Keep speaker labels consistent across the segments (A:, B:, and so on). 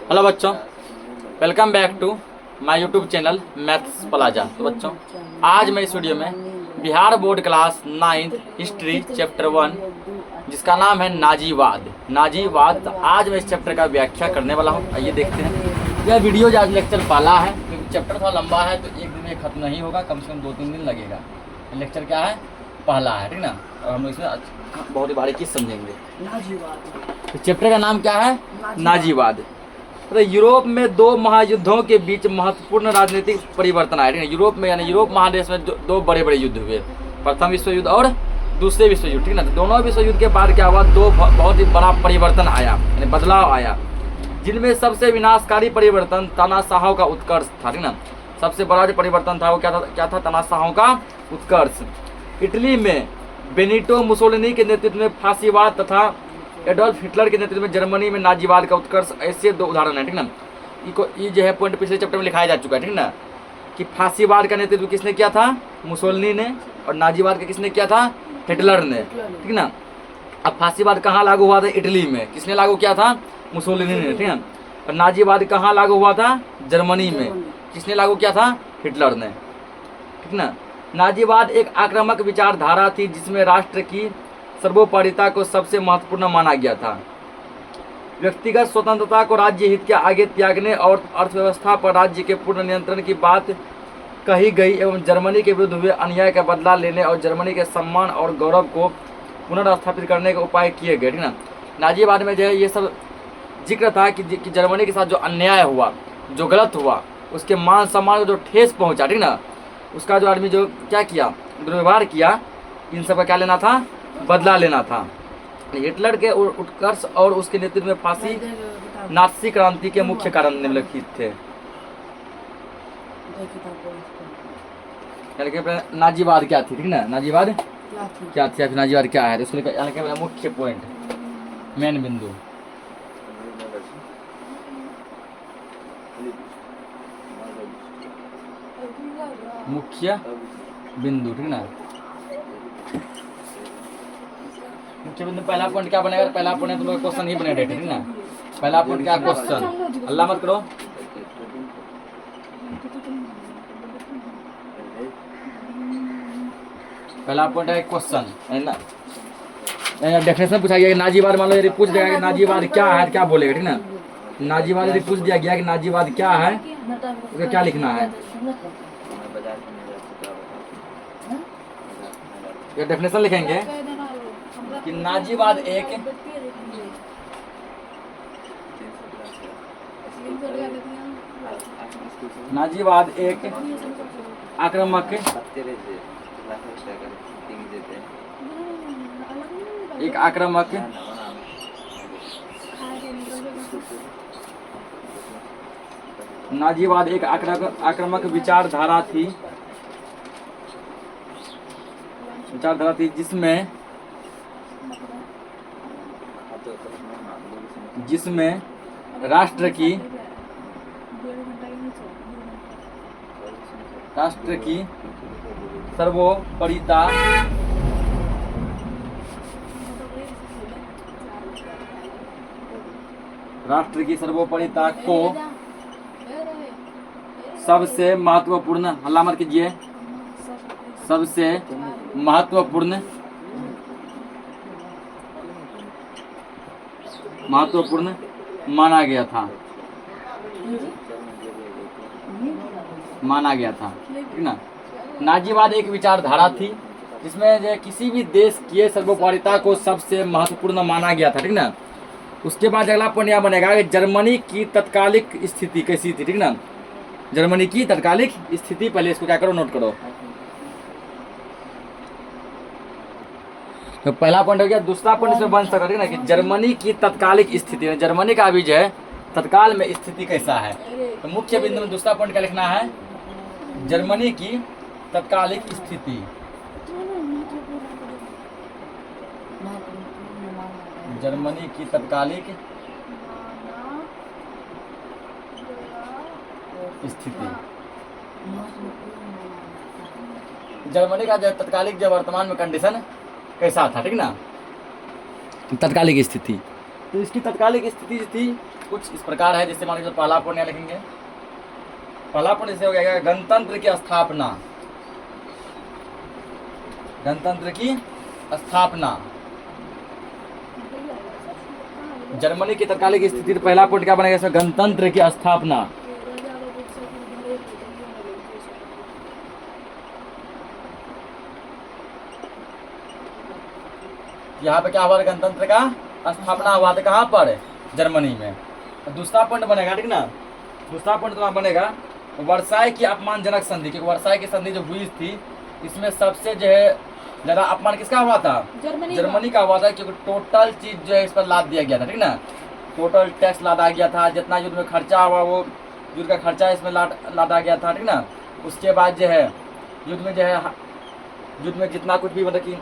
A: Hello बच्चों, welcome back to my YouTube channel maths plaza. तो बच्चों, आज मैं इस वीडियो में Bihar board class 9th history chapter 1 जिसका नाम है नाजीवाद। तो आज मैं इस चैप्टर का व्याख्या करने वाला हूँ। आइए देखते हैं। यह वीडियो जो आज लेक्चर पहला है क्योंकि चैप्टर थोड़ा लंबा है तो एक दिन में खत्म नहीं होगा, कम से कम 2-3 दिन लगेगा। लेक्चर क्या है? पहला है, ठीक ना। और हम लोग इसमें बहुत ही बारीकी समझेंगे। तो चैप्टर का नाम क्या है? नाजीवाद। तो यूरोप में दो महायुद्धों के बीच महत्वपूर्ण राजनीतिक परिवर्तन आए। यूरोप में यानी यूरोप महादेश में दो बड़े बड़े युद्ध हुए, प्रथम विश्व युद्ध और दूसरे विश्व युद्ध, ठीक ना। तो दोनों विश्व युद्ध के बाद क्या हुआ? दो बहुत ही बड़ा परिवर्तन आया, यानी बदलाव आया, जिनमें सबसे विनाशकारी परिवर्तन तानाशाहों का उत्कर्ष था, ठीक ना। सबसे बड़ा जो परिवर्तन था वो क्या था? तानाशाहों का उत्कर्ष। इटली में बेनिटो मुसोलिनी के नेतृत्व में फांसीवाद तथा एडोल्फ हिटलर के नेतृत्व में जर्मनी में नाजीवाद का उत्कर्ष, ऐसे दो उदाहरण है, ठीक ना। ये जो है पॉइंट पिछले चैप्टर में लिखाया जा चुका है, ठीक ना, कि फांसीवाद का नेतृत्व किसने किया था? मुसोलिनी ने, और नाजीवाद का किसने किया था? हिटलर ने, ठीक ना। अब फांसीवाद कहाँ लागू हुआ था? इटली में। किसने लागू किया था? मुसोलिनी ने, ठीक ना। और नाजीवाद कहाँ लागू हुआ था? जर्मनी में। किसने लागू किया था? हिटलर ने, ठीक ना। नाजीवाद एक आक्रामक विचारधारा थी जिसमें राष्ट्र की सर्वोपरिता को सबसे महत्वपूर्ण माना गया था। व्यक्तिगत स्वतंत्रता को राज्य हित के आगे त्यागने और अर्थव्यवस्था पर राज्य के पूर्ण नियंत्रण की बात कही गई एवं जर्मनी के विरुद्ध हुए अन्याय का बदला लेने और जर्मनी के सम्मान और गौरव को पुनर्स्थापित करने के उपाय किए गए, ठीक ना। नाजीवाद में जो है ये सब जिक्र था कि जर्मनी के साथ जो अन्याय हुआ, जो गलत हुआ, उसके मान सम्मान को जो ठेस पहुँचा, ठीक ना, उसका जो आदमी जो क्या किया, दुर्व्यवहार किया, इन सब का क्या लेना था? बदला लेना था। हिटलर के उत्कर्ष और उसके नेतृत्व में फांसी नात्सी क्रांति के मुख्य कारण निम्नलिखित थे। नाजीवाद क्या थी, ठीक ना। नाजीवाद क्या थी, नाजीवाद क्या है? उसके मुख्य पॉइंट, मेन बिंदु, मुख्य बिंदु, ठीक ना। मुख्य बिंदु पहला पॉइंट क्या बनेगा? पहला पॉइंट तुम लोग क्वेश्चन ही बनेगा, ठीक ना। पहला पॉइंट क्या? क्वेश्चन। अल्लाह मत करो। पहला पॉइंट है क्वेश्चन, है ना। डेफिनेशन पूछा गया कि नाजीवाद, मान लो यदि पूछ देगा कि नाजीवाद क्या है, क्या बोलेगा, ठीक ना। नाजीवाद यदि पूछ दिया गया कि नाजीवाद क्या है तो क्या लिखना है? ये डेफिनेशन लिखेंगे कि नाजीवाद एक आक्रामक नाजीवाद एक आक्रामक विचारधारा थी जिसमें राष्ट्र की सर्वोपरिता को सबसे महत्वपूर्ण, हल्ला मत कीजिए, सबसे महत्वपूर्ण माना गया था, ठीक ना। नाजीवाद एक विचारधारा थी जिसमें जो किसी भी देश की सर्वोपरिता को सबसे महत्वपूर्ण माना गया था, ठीक ना। उसके बाद अगला पॉइंट यह बनेगा कि जर्मनी की तत्कालिक स्थिति कैसी थी, ठीक ना। जर्मनी की तत्कालिक स्थिति, पहले इसको क्या करो, नोट करो। तो पहला पॉइंट हो गया। दूसरा पॉइंट इसमें बन सकता है ना कि जर्मनी की तत्कालिक स्थिति, जर्मनी का अभी जो है तत्काल में स्थिति कैसा है। तो मुख्य बिंदु में दूसरा पॉइंट क्या लिखना है? जर्मनी की तत्कालिक स्थिति, जर्मनी की तत्कालिक स्थिति। जर्मनी का तत्कालिक जो वर्तमान में कंडीशन कैसा था, ठीक ना, तत्कालिक स्थिति। तो इसकी तत्कालिक स्थिति थी कुछ इस प्रकार है। जैसे मान लीजिए पहला पॉइंट यहाँ लिखेंगे, पहला पॉइंट जैसे हो गया गणतंत्र की स्थापना, गणतंत्र की स्थापना। जर्मनी की तत्कालिक स्थिति पहला पॉइंट क्या बनेगा इसमें, गणतंत्र की स्थापना। यहाँ पे क्या हुआ, गणतंत्र का स्थापना हुआ था कहाँ पर, जर्मनी में। तो दूसरा पॉइंट बनेगा, ठीक ना, दूसरा पॉइंट तुम्हारा बनेगा वर्साई की अपमानजनक संधि। क्योंकि वर्साई की संधि जो हुई थी इसमें सबसे जो है ज्यादा अपमान किसका हुआ था, जर्मनी का हुआ था। क्योंकि टोटल चीज जो है इस पर लाद दिया गया था, ठीक ना, टोटल टैक्स लादा गया था। जितना युद्ध में खर्चा हुआ वो युद्ध का खर्चा इसमें लादा गया था, ठीक ना। उसके बाद जो है युद्ध में जो है युद्ध में जितना कुछ भी मतलब कि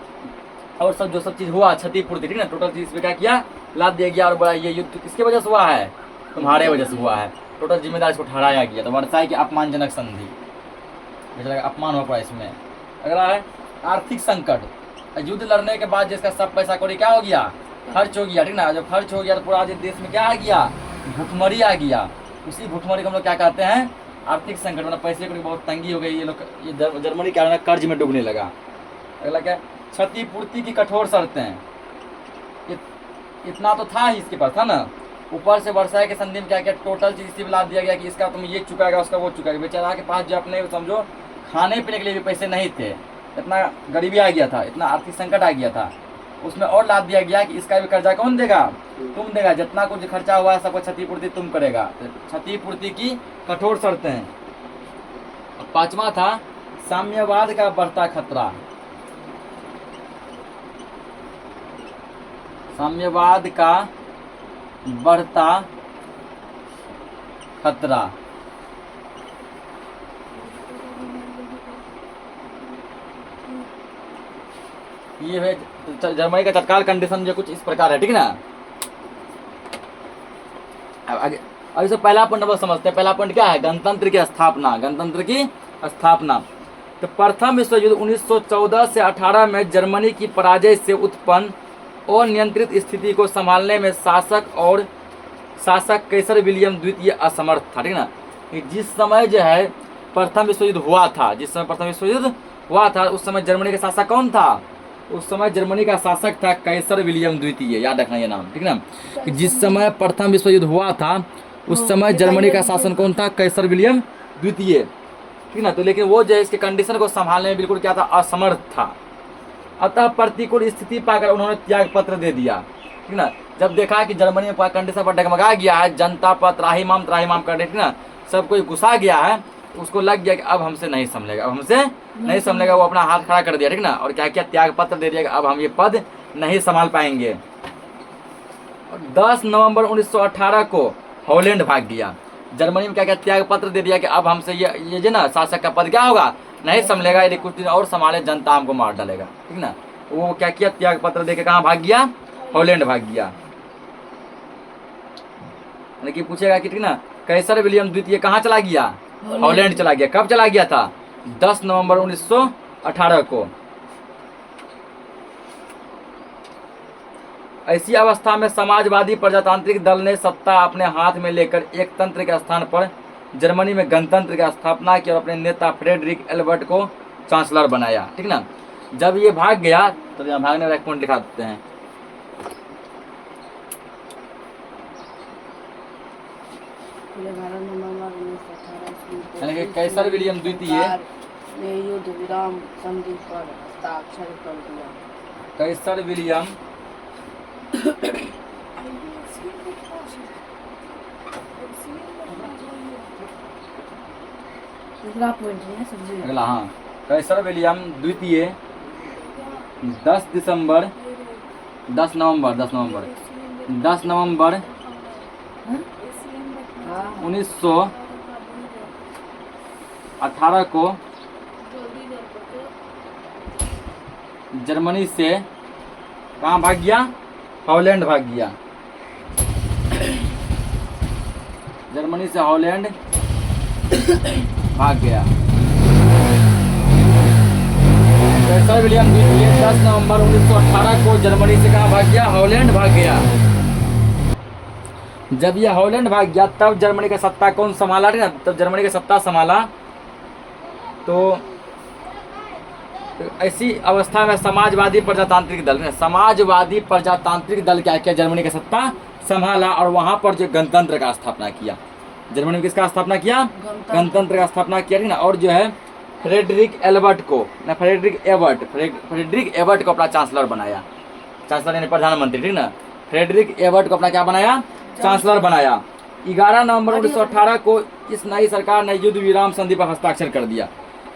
A: और सब जो सब चीज़ हुआ क्षतिपूर्ति, ठीक ना, टोटल चीज़ पे क्या किया, लाद दिया गया। और बड़ा ये युद्ध किसकी वजह से हुआ है, तुम्हारे वजह से हुआ है। टोटल जिम्मेदार इसको ठहराया गया। तो वर्साई की अपमानजनक संधि, अपमान हुआ पड़ा इसमें। अगला है आर्थिक संकट। युद्ध लड़ने के बाद जिसका सब पैसा कौड़ी क्या हो गया, खर्च हो गया, ठीक ना। जब खर्च हो गया तो पूरा देश में क्या आ गया, भुखमरी आ गया। उसी भुखमरी को हम लोग क्या कहते हैं, आर्थिक संकट। मतलब पैसे की बहुत तंगी हो गई, ये लोग ये जर्मनी क्या है कर्ज में डूबने लगा। अगला क्या, क्षतिपूर्ति की कठोर शर्तें। इतना तो था ही इसके पास, था ना। ऊपर से वर्साई के संधि में क्या किया, टोटल चीज इसी ला दिया गया कि इसका तुम ये चुकाएगा, उसका वो चुकाएगा। बेचारा के पास जो अपने समझो खाने पीने के लिए भी पैसे नहीं थे, इतना गरीबी आ गया था, इतना आर्थिक संकट आ गया था। उसमें और लाद दिया गया कि इसका भी कर्जा कौन देगा, तुम देगा। जितना कुछ खर्चा हुआ है सबको क्षतिपूर्ति तुम करेगा। तो क्षतिपूर्ति की कठोर शर्तें। पांचवा था साम्यवाद का बढ़ता खतरा। साम्यवाद का बढ़ता खतरा। ये है जर्मनी का तत्काल कंडीशन जो कुछ इस प्रकार है, ठीक ना। अब आगे अब इसे पहला पॉइंट हम समझते हैं। पहला पॉइंट क्या है, गणतंत्र की स्थापना, गणतंत्र की स्थापना। तो प्रथम विश्व युद्ध 1914 से 18 में जर्मनी की पराजय से उत्पन्न अनियंत्रित स्थिति को संभालने में शासक कैसर विलियम द्वितीय असमर्थ था, ठीक ना। जिस समय जो है प्रथम विश्व युद्ध हुआ था, जिस समय प्रथम विश्व युद्ध हुआ था उस समय जर्मनी का शासक कौन था, उस समय जर्मनी का शासक था कैसर विलियम द्वितीय। याद रखना ये नाम, ठीक ना। कि जिस समय प्रथम विश्व युद्ध हुआ था उस समय जर्मनी का शासन कौन था, कैसर विलियम द्वितीय, ठीक ना। तो लेकिन वो जो है इसके कंडीशन को संभालने में बिल्कुल क्या था, असमर्थ था। अतः प्रतिकूल स्थिति पाकर उन्होंने त्याग पत्र दे दिया, ठीक ना। जब देखा कि जर्मनी में कंडीशन पर डगमगा गया है, जनता पर त्राहिमाम कर रही थी ना, सब कोई गुस्सा गया है, उसको लग गया कि अब हमसे नहीं संभलेगा, अब हमसे नहीं संभलेगा। वो अपना हाथ खड़ा कर दिया, ठीक ना। और क्या किया, त्याग पत्र दे दिया कि अब हम ये पद नहीं संभाल पाएंगे। 10 नवंबर 1918 को हॉलैंड भाग गया। जर्मनी में क्या किया, त्याग पत्र दे दिया कि अब हमसे ये जो ना शासक का पद क्या होगा, नहीं संभलेगा। यदि कुछ दिन और संभाले जनता हमको मार डालेगा, ठीक ना। वो क्या किया, त्याग पत्र देके कहाँ भाग गया, हॉलैंड भाग गया। लेकिन पूछेगा कि ठीक ना, कैसर विलियम द्वितीय कहाँ चला गया, हॉलैंड चला गया। कब चला गया था, 10 नवंबर 1918 को। ऐसी अवस्था में समाजवादी प्रजातांत्रिक दल ने सत्ता अपने हाथ में लेकर एक तंत्र के स्थान पर जर्मनी में गणतंत्र की स्थापना की और अपने नेता फ्रेडरिक एल्बर्ट को चांसलर बनाया, ठीक ना। जब ये भाग गया तो यहाँ भागने वाला एक पॉइंट दिखा देते हैं। यानी कि कैसर विलियम द्वितीय
B: ने युद्ध विराम संधि पर हस्ताक्षर कर दिया।
A: कैसर विलियम अगला, हाँ, कैसर विलियम द्वितीय 10 नवंबर 1918 को जर्मनी से कहाँ भाग गया, हॉलैंड भाग गया। जर्मनी से हॉलैंड भाग गया। कैसर विलियम द्वितीय 10 नवंबर 1918 को जर्मनी से कहाँ भाग गया, हॉलैंड भाग गया। जब ये हॉलैंड भाग गया तब जर्मनी का सत्ता कौन संभाला, ठीक ना, तब जर्मनी का सत्ता संभाला। तो ऐसी अवस्था में समाजवादी प्रजातांत्रिक दल, समाजवादी प्रजातांत्रिक दल क्या किया, जर्मनी का सत्ता संभाला और वहाँ पर जो गणतंत्र का स्थापना किया। जर्मनी में किसका स्थापना किया, गणतंत्र का स्थापना किया, ठीक ना। और जो है फ्रेडरिक एबर्ट को अपना चांसलर बनाया, चांसलर यानी प्रधानमंत्री, ठीक ना। फ्रेडरिक एबर्ट को अपना क्या बनाया, चांसलर बनाया। 11 नवंबर 1918 को इस नई सरकार ने युद्ध विराम संधि पर हस्ताक्षर कर दिया।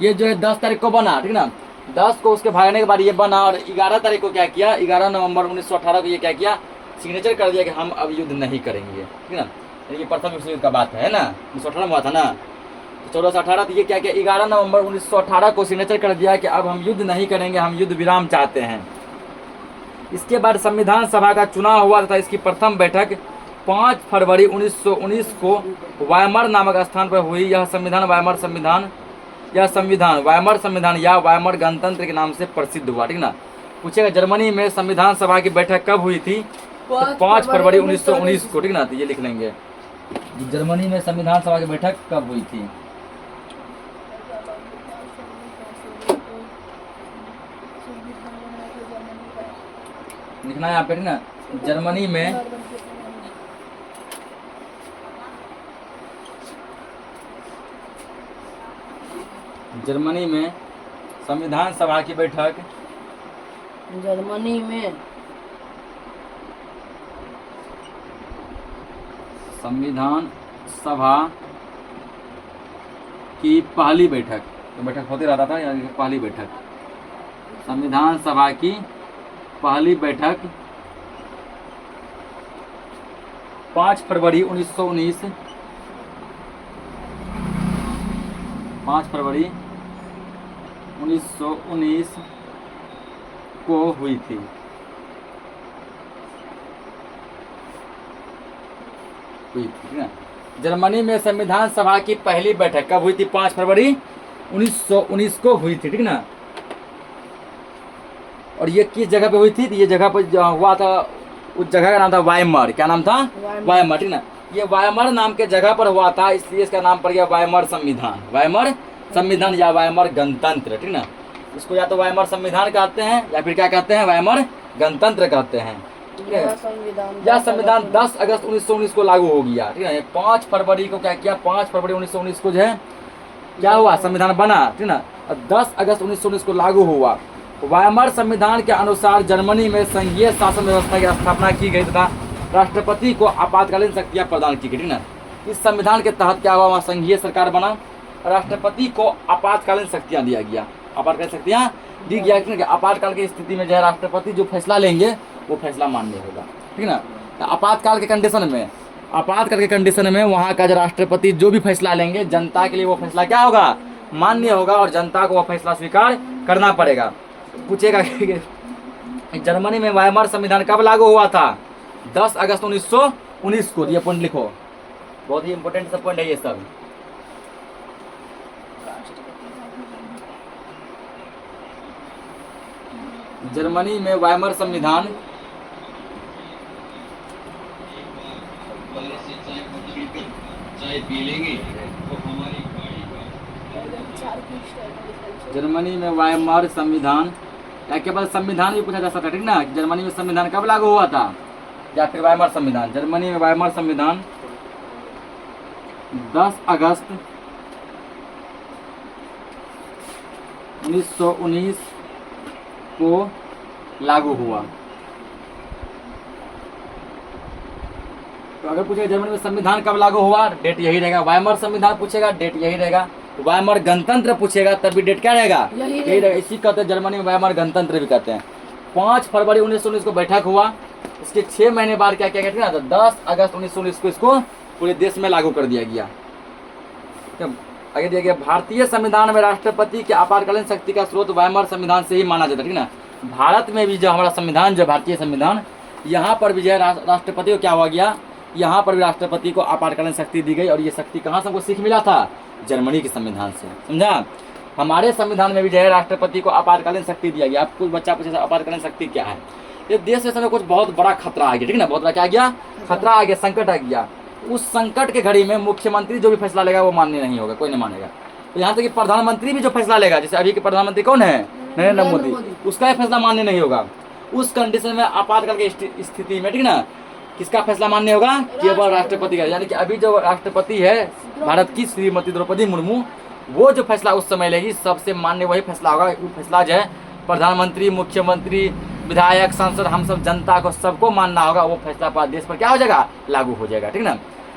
A: ये जो है 10 तारीख को बना, ठीक ना, 10 को उसके भागने के बाद ये बना। और 11 तारीख को क्या किया, 11 नवंबर 1918 को ये क्या किया, सिग्नेचर कर दिया कि हम अब युद्ध नहीं करेंगे, ठीक ना। ये प्रथम विश्व युद्ध का बात है ना, 1918 में हुआ था ना। तो 1418 तो ये क्या किया, 11 नवंबर 1918 को सिग्नेचर कर दिया कि अब हम युद्ध नहीं करेंगे, हम युद्ध विराम चाहते हैं। इसके बाद संविधान सभा का चुनाव हुआ तथा इसकी प्रथम बैठक 5 फरवरी 1919 को वायमर नामक स्थान पर हुई। यह संविधान वायमर संविधान या वायमर गणतंत्र के नाम से प्रसिद्ध हुआ, ठीक ना। पूछेगा जर्मनी में संविधान सभा की बैठक कब हुई थी, तो 5 फरवरी 1919 को, ठीक ना। तो ये लिख लेंगे, जर्मनी में संविधान सभा की बैठक कब हुई थी। लिखना है यहाँ पे, ठीक ना, जर्मनी में संविधान सभा की बैठक,
B: जर्मनी में
A: संविधान सभा की पहली बैठक, तो बैठक होते रहता था, यानी पहली बैठक, संविधान सभा की पहली बैठक 5 फरवरी 1919 को हुई थी। ठीक है। जर्मनी में संविधान सभा की पहली बैठक कब हुई थी, 5 फरवरी 1919 को हुई थी, ठीक ना। और ये किस जगह पे हुई थी, ये जगह पर हुआ था, उस जगह का नाम था वायमर। क्या नाम था, वायमर, ठीक ना। ये वायमर नाम के जगह पर हुआ था, इसलिए इसका नाम पड़ गया वायमर संविधान या वायमर गणतंत्र, ठीक ना। इसको या तो वायमर संविधान कहते हैं या फिर क्या कहते हैं, वायमर गणतंत्र कहते हैं। यह संविधान 10 अगस्त 1919 को लागू हो गया, ठीक है। 5 फरवरी को क्या किया, 5 फरवरी 1919 को जो है क्या हुआ, संविधान बना, ठीक ना। 10 अगस्त 1919 को लागू हुआ। वायमर संविधान के अनुसार जर्मनी में संघीय शासन व्यवस्था की स्थापना की गई तथा राष्ट्रपति को आपातकालीन शक्तियां प्रदान की गई, ठीक ना। इस संविधान के तहत क्या हुआ, वहाँ संघीय सरकार बना, राष्ट्रपति को आपातकालीन शक्तियां दिया गया, आपातकालीन शक्तियां दी गया, ठीक है। आपातकाल की स्थिति में जो है राष्ट्रपति जो फैसला लेंगे वो फैसला मान्य होगा, ठीक ना। आपातकाल के कंडीशन में वहाँ का जो राष्ट्रपति जो भी फैसला लेंगे, जनता के लिए वो फैसला क्या होगा, मान्य होगा और जनता को वो फैसला स्वीकार करना पड़ेगा। पूछेगा जर्मनी में वायमर संविधान कब लागू हुआ था, 10 अगस्त 1919 को। ये पॉइंट लिखो, बहुत ही इंपॉर्टेंट सब पॉइंट है ये सब। जर्मनी में वायमर संविधान या केवल संविधान भी पूछा जा सकता है, ठीक ना। जर्मनी में संविधान कब लागू हुआ था या फिर वायमर संविधान। जर्मनी में वायमर संविधान 10 अगस्त 1919 को लागू हुआ। तो अगर पूछेगा जर्मनी में संविधान कब लागू हुआ, डेट यही रहेगा। वायमर संविधान पूछेगा, डेट यही रहेगा। वायमर गणतंत्र पूछेगा तब भी डेट क्या रहेगा, यही रहेगा। इसी कहते हैं जर्मनी में वायमर गणतंत्र भी कहते हैं। 5 फरवरी 1919 को बैठक हुआ, इसके 6 महीने बाद क्या किया गया था, 10 अगस्त 1919 को इसको पूरे देश में लागू कर दिया गया। आगे दिया गया, भारतीय संविधान में राष्ट्रपति के आपातकालीन शक्ति का स्रोत वायमर संविधान से ही माना जाता है, ठीक ना। भारत में भी जो हमारा संविधान, जो भारतीय संविधान, यहाँ पर भी जो है राष्ट्रपति को क्या हुआ गया, यहाँ पर भी राष्ट्रपति को आपातकालीन शक्ति दी गई। और ये शक्ति कहाँ से हमको सीख मिला था, जर्मनी के संविधान से, समझा। हमारे संविधान में भी जो है राष्ट्रपति को आपातकालीन शक्ति दिया गया। आपको बच्चा पूछे आपातकालीन शक्ति क्या है, ये देश के समय कुछ बहुत बड़ा खतरा आ गया, ठीक है ना, बहुत बड़ा क्या आ गया, खतरा आ गया, संकट आ गया। उस संकट के घड़ी में मुख्यमंत्री जो भी फैसला लेगा वो मान्य नहीं होगा, कोई नहीं मानेगा। तो यहाँ तक कि प्रधानमंत्री भी जो फैसला लेगा, जैसे अभी के प्रधानमंत्री कौन है, नरेंद्र मोदी, उसका फैसला मान्य नहीं होगा। उस कंडीशन में आपातकाल की स्थिति में, ठीक ना, किसका फैसला मान्य होगा, केवल राष्ट्रपति का। यानी कि अभी जो राष्ट्रपति है भारत की श्रीमती द्रौपदी मुर्मू, वो जो फैसला उस समय लेगी सबसे मान्य वही फैसला होगा। वो फैसला जो है प्रधानमंत्री, मुख्यमंत्री, विधायक, सांसद, हम सब जनता को सबको मानना होगा। वो फैसला पूरा देश पर क्या हो जाएगा, लागू हो जाएगा, ठीक ना।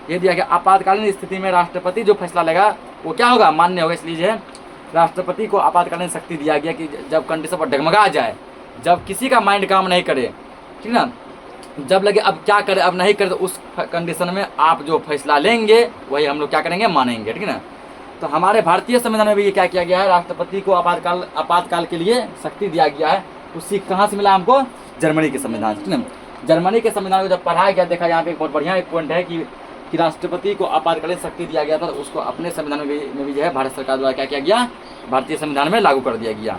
A: ये दिया गया आपातकालीन स्थिति में राष्ट्रपति जो फैसला लेगा वो क्या होगा, मान्य होगा। इसलिए जो है राष्ट्रपति को आपातकालीन शक्ति दिया गया कि जब कंडीशन पर डगमगा जाए, जब किसी का माइंड काम नहीं करे, ठीक ना, जब लगे अब क्या करे अब नहीं करे, तो उस कंडीशन में आप जो फैसला लेंगे वही हम लोग क्या करेंगे, मानेंगे, ठीक है ना। तो हमारे भारतीय संविधान में भी ये क्या किया गया है, राष्ट्रपति को आपातकाल के लिए शक्ति दिया गया है। उसी कहाँ से मिला हमको, जर्मनी के संविधान से, ठीक है। जर्मनी के संविधान को जब पढ़ाया गया, देखा यहाँ पे एक बहुत बढ़िया एक पॉइंट है कि राष्ट्रपति को आपातकालीन शक्ति दिया गया था, तो उसको अपने संविधान में भी जो है भारत सरकार द्वारा क्या किया गया, भारतीय संविधान में लागू कर दिया गया,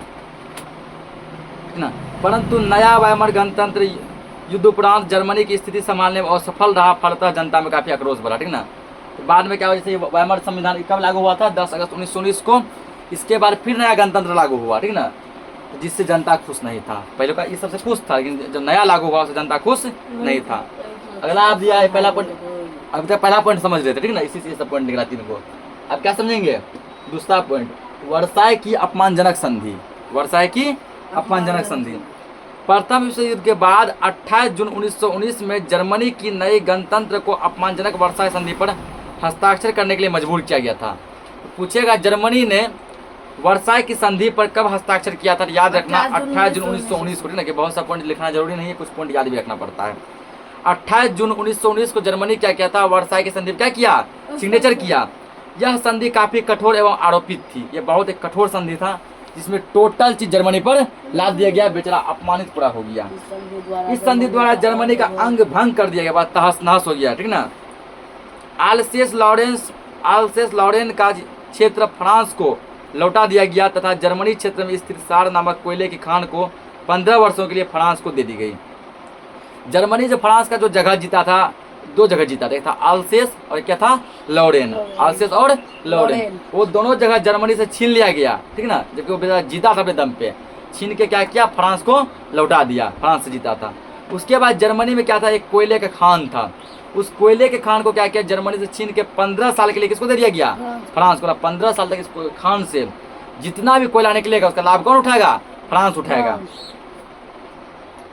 A: ठीक ना। परंतु नया वायमर गणतंत्र युद्ध उपरांत जर्मनी की स्थिति संभालने में असफल रहा, फलतः जनता में काफ़ी आक्रोश बढ़ा, ठीक ना। तो बाद में क्या हुआ, जैसे वायमर संविधान कब लागू हुआ था, 10 अगस्त 1919 को। इसके बाद फिर नया गणतंत्र लागू हुआ, ठीक ना, जिससे जनता खुश नहीं था। पहले का ये सबसे खुश था, लेकिन जब नया लागू हुआ उससे जनता खुश नहीं था। अगला आप दिया है पहला पॉइंट, अभी तक पहला पॉइंट समझ रहे थे, ठीक ना, इसी से सब पॉइंट निकला तीन को। अब क्या समझेंगे, दूसरा पॉइंट, वर्साय की अपमानजनक संधि। वर्साय की अपमानजनक संधि प्रथम विश्व युद्ध के बाद 28 जून 1919 में जर्मनी की नई गणतंत्र को अपमानजनक वर्साय संधि पर हस्ताक्षर करने के लिए मजबूर किया गया था। पूछेगा जर्मनी ने वर्साय की संधि पर कब हस्ताक्षर किया था, याद रखना 28 जून 1919 को, ना कि बहुत सा पॉइंट लिखना जरूरी नहीं है, कुछ पॉइंट याद भी रखना पड़ता है। 28 जून 1919 को जर्मनी क्या किया था, वर्साय की संधि क्या किया, सिग्नेचर किया। यह संधि काफी कठोर एवं आरोपित थी। यह बहुत एक कठोर संधि था जिसमें टोटल चीज जर्मनी पर लाद दिया गया, बेचारा अपमानित पूरा हो गया। इस संधि द्वारा जर्मनी का अंग भंग कर दिया गया, तहस नहस हो गया, ठीक ना। आल्सेस लॉरेन का क्षेत्र फ्रांस को लौटा दिया गया तथा जर्मनी क्षेत्र में स्थित सार नामक कोयले की खान को 15 वर्षों के लिए फ्रांस को दे दी गई। जर्मनी जो फ्रांस का जो जगह जीता था, दो जगह जीता था, एक था आल्सेस और क्या था, लॉरेन। आल्सेस और लॉरेन, वो दोनों जगह जर्मनी से छीन लिया गया, ठीक ना, जबकि वो बेचारा जीता था अपने दम पे, छीन के क्या किया, फ्रांस को लौटा दिया, फ्रांस से जीता था। उसके बाद जर्मनी में क्या था, एक कोयले का खान था। उस कोयले के खान को क्या किया, जर्मनी से छीन के 15 साल के लिए किसको दे दिया गया, फ्रांस को। 15 साल तक इस खान से जितना भी कोयला निकलेगा उसका लाभ कौन उठाएगा, फ्रांस उठाएगा,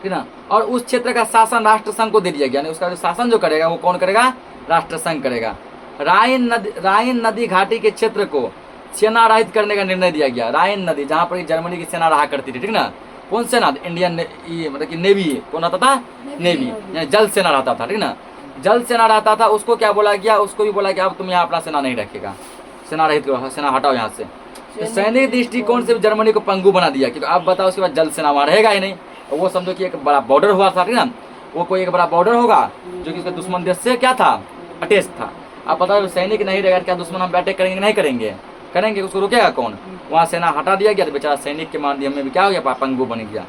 A: ठीक ना। और उस क्षेत्र का शासन राष्ट्र संघ को दे दिया गया, उसका जो शासन जो करेगा वो कौन करेगा, राष्ट्र संघ करेगा। राइन नदी घाटी के क्षेत्र को सेना रहित करने का निर्णय दिया गया। राइन नदी जहाँ पर जर्मनी की सेना रहा करती थी, ठीक ना, कौन सेना, इंडियन मतलब कि नेवी, कौन रहता था, नेवी, जल सेना रहता था, ठीक ना, जल सेना रहता था। उसको क्या बोला गया, उसको भी बोला गया अब तुम यहाँ अपना सेना नहीं रखेगा, सेना रहित करो, सेना हटाओ यहाँ से। तो सैनिक दृष्टिकोण से जर्मनी को पंगु बना दिया, क्योंकि अब बताओ उसके बाद जल सेना वहाँ रहेगा ही नहीं। और वो समझो कि एक बड़ा बॉर्डर हुआ था, ठीक ना, वो कोई एक बड़ा बॉर्डर होगा जो कि उसके दुश्मन देश से क्या था, अटैच था। अब पता सैनिक नहीं रहेगा, क्या दुश्मन हम अटैक करेंगे, नहीं करेंगे, करेंगे, उसको रोकेगा कौन। वहाँ सेना हटा दिया गया तो बेचारा सैनिक के माध्यम में भी क्या हो गया, पंगु बन गया।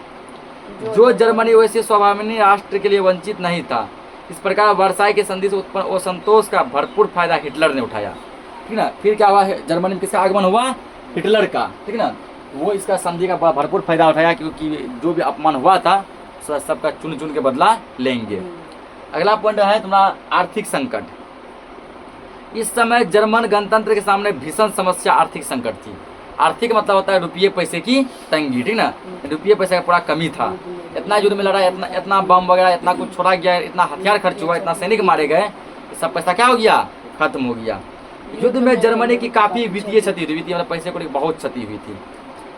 A: जो जर्मनी वैसे स्वाभिमानी राष्ट्र के लिए वंचित नहीं था। इस प्रकार वर्साय के संधि से उत्पन्न असंतोष का भरपूर फायदा हिटलर ने उठाया, ठीक ना। फिर क्या हुआ, जर्मनी में किसका आगमन हुआ, हिटलर का, ठीक ना। वो इसका संधि का भरपूर फायदा उठाया, क्योंकि जो भी अपमान हुआ था सबका चुन चुन के बदला लेंगे। अगला पॉइंट है तुम्हारा आर्थिक संकट। इस समय जर्मन गणतंत्र के सामने भीषण समस्या आर्थिक संकट थी। आर्थिक मतलब होता है रुपये पैसे की तंगी, ठीक ना, रुपये पैसे का पूरा कमी था। इतना युद्ध में लड़ा, इतना बम वगैरह इतना कुछ छोड़ा गया, इतना हथियार खर्च हुआ, इतना सैनिक मारे गए, सब पैसा क्या हो गया, खत्म हो गया। युद्ध में जर्मनी की काफ़ी वित्तीय क्षति हुई, वित्तीय मतलब पैसे को बहुत क्षति हुई थी।